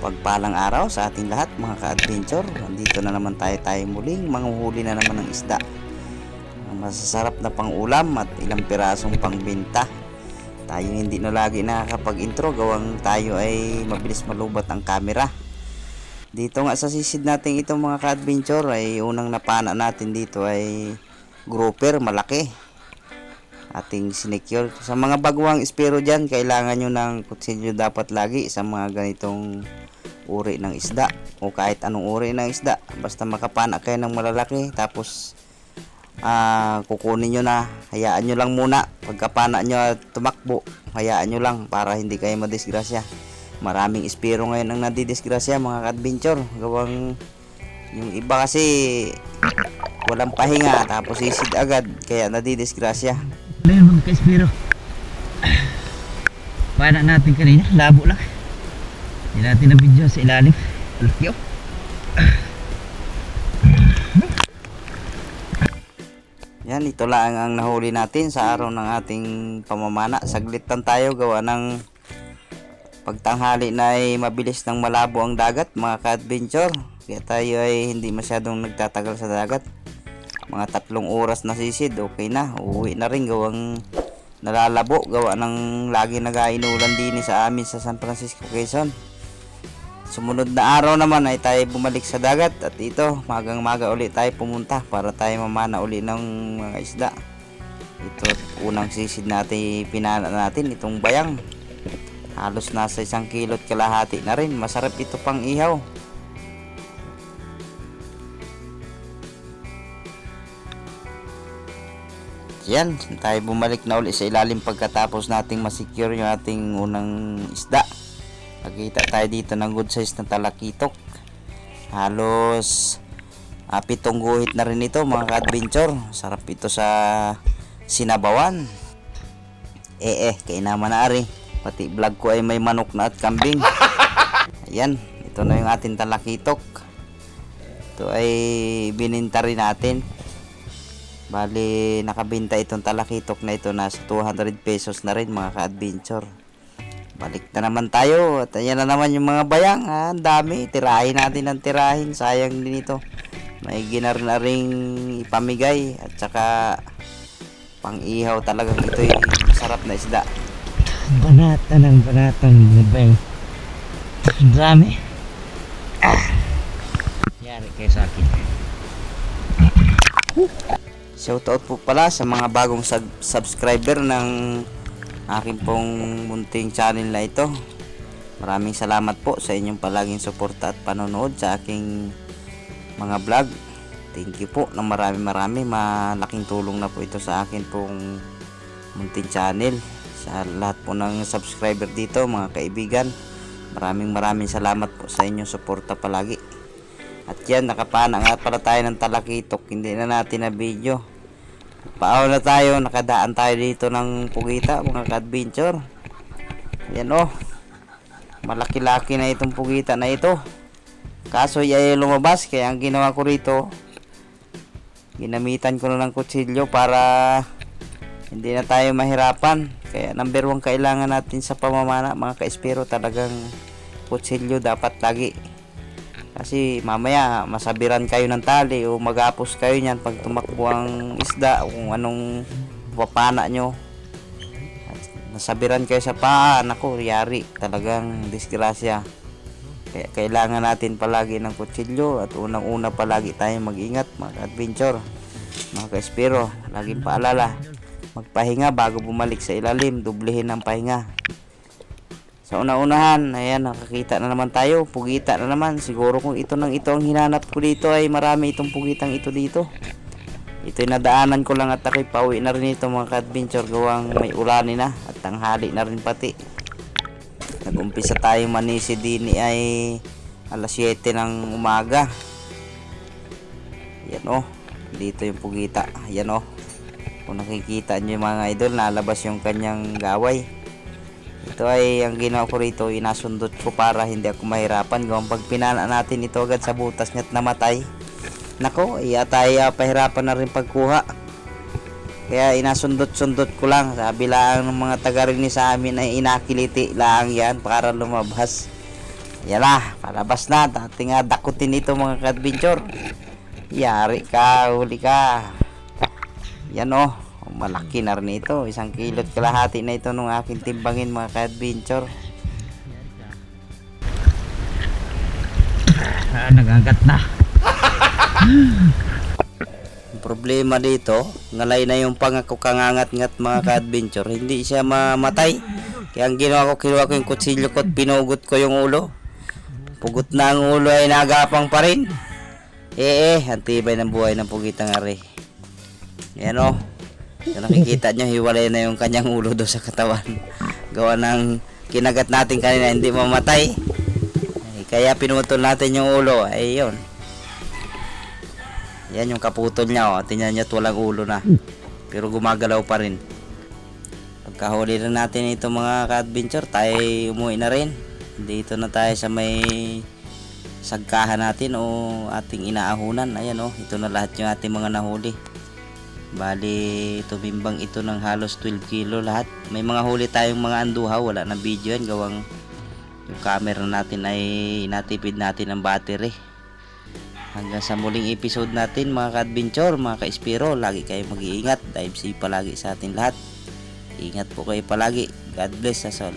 Pagpalang araw sa ating lahat mga ka-adventure. Nandito na naman tayo muling manghuhuli na naman ng isda. Masasarap na pang ulam at ilang pirasong pangbenta. Tayo hindi na lagi nakakapag-intro gawang tayo ay mabilis malubat ang camera. Dito nga sa sisid natin ito mga ka-adventure ay unang napana natin dito ay grouper malaki. Ating sinecure. Sa mga baguang espero dyan, kailangan nyo ng kutsilyo dapat lagi sa mga ganitong uri ng isda o kahit anong uri ng isda, basta makapana kayo ng malalaki. Tapos kukunin nyo na, hayaan nyo lang muna. Pagkapana nyo tumakbo, hayaan nyo lang para hindi kayo madisgrasya. Maraming espero ngayon ang nadidisgrasya mga ka-adventure, gawang yung iba kasi walang pahinga tapos isid agad kaya nadidisgrasya. Ayun mga ka-espero, pana natin kanina, labo lang. Hindi natin na video sa ilalim. Alakyo. Yan, ito lang ang nahuli natin sa araw ng ating pamamana. Saglit lang tayo gawa ng pagtanghali na ay mabilis nang malabo ang dagat mga ka-adventure. Kaya tayo ay hindi masyadong nagtatagal sa dagat. Mga 3 oras na sisid, okay na. Uuwi na rin gawang nalalabo gawa ng lagi nag-ainulan din sa amin sa San Francisco, Quezon. Sumunod na araw naman ay tayo bumalik sa dagat at ito magang-maga ulit tayo pumunta para tayo mamana uli ng mga isda. Ito unang sisid natin, pinana natin itong bayang. Halos nasa 1 kilo't kalahati na rin. Masarap ito pang ihaw. Yan, tayo bumalik na ulit sa ilalim pagkatapos nating masecure yung ating unang isda. Nakita tayo dito ng good size na talakitok. Halos 7 guhit na rin ito mga ka-adventure. Sarap ito sa sinabawan. Kaya naman na ari. Pati vlog ko ay may manok na at kambing. Ayan, ito na yung ating talakitok. Ito ay bininta rin natin. Bali, nakabenta itong talakitok na ito nasa 200 pesos na rin mga ka-adventure. Balik na naman tayo at ayan na naman yung mga bayang. Ang dami, tirahin natin ang tirahin. Sayang din ito. May ginar na ring ipamigay at saka pang ihaw talagang ito yung masarap na isda. Banatan ng bayang. Ang dami. Yari kayo sa akin. Shoutout po pala sa mga bagong subscriber ng aking pong munting channel na ito. Maraming salamat po sa inyong palaging suporta at panonood sa aking mga vlog. Thank you po ng marami. Malaking tulong na po ito sa akin pong munting channel. Sa lahat po ng subscriber dito mga kaibigan, maraming salamat po sa inyong suporta palagi. At yan, nakapana nga pala tayo ng talakitok. Hindi na natin na video. Paaw na tayo, nakadaan tayo dito ng pugita mga ka-adventure. Yan malaki-laki na itong pugita na ito. Kaso ay lumabas, kaya ang ginawa ko rito, ginamitan ko na ng kutsilyo para hindi na tayo mahirapan. Kaya number 1 kailangan natin sa pamamana mga ka-espero, talagang kutsilyo dapat lagi. Kasi mamaya masabiran kayo ng tali o magapos kayo niyan pag tumakbo ang isda o kung anong papana nyo. At nasabiran kayo sa paa, naku, yari, talagang disgrasya. Kaya kailangan natin palagi ng kutsilyo at unang-una palagi tayong mag-ingat mga adventure. Mga ka-espero, laging paalala, magpahinga bago bumalik sa ilalim, dublehin ang pahinga. Sa una-unahan, ayan, nakakita na naman tayo, pugita na naman. Siguro kung ito ang hinanap ko dito ay marami itong pugitang ito dito. Ito'y nadaanan ko lang at ako'y pauwi na rin ito mga ka-adventure gawang may ulanin na at tanghali na rin pati. Nag-umpisa tayo manisi din ay alas 7 ng umaga. Yan dito yung pugita. Yan kung nakikita nyo yung mga idol, nalabas yung kanyang gaway. Ito ay ang ginawa ko rito, inasundot ko para hindi ako mahirapan. Gawang pag pinana natin ito agad sa butas niya't namatay, nako, tayo pahirapan na rin pagkuha. Kaya inasundot-sundot ko lang. Sabi lang ng mga taga rin sa amin ay inakiliti lang yan para lumabas. Yan na, palabas na. Dating nga dakutin ito mga ka-adventure. Yari ka, huli ka. Yan o, malaki na rin ito. 1 kilot kalahati na ito nung aking timbangin mga ka-adventure. Nagagat na. Ang problema dito, ngalay na yung pangako kangangat-ngat mga ka-adventure. Hindi siya mamatay. Kaya ang ginawa ko, kinuha ko yung kutsilyo ko at pinugot ko yung ulo. Pugot na ang ulo ay nagapang pa rin. Ang tibay ng buhay ng pugitang ari. Yan o. Kung nakikita nyo, hiwalay na yung kanyang ulo doon sa katawan. Gawa ng kinagat natin kanina, hindi mamatay. Kaya pinutol natin yung ulo. Ay yun. Yan yung kaputol niya. Tingnan niya walang ulo na. Pero gumagalaw pa rin. Pagkahuli na natin ito mga ka-adventure, tayo umuwi na rin. Dito na tayo sa may sagkahan natin o ating inaahunan. Ayan o, ito na lahat yung ating mga nahuli. Bali, tumimbang ito ng halos 12 kilo lahat. May mga huli tayong mga anduhaw, wala na video yan. Gawang yung camera natin ay natipid natin ang battery. Hanggang sa muling episode natin mga ka-adventure, mga ka-espiro, lagi kayo mag-iingat. Dive safe palagi sa atin lahat. Ingat po kayo palagi. God bless us all.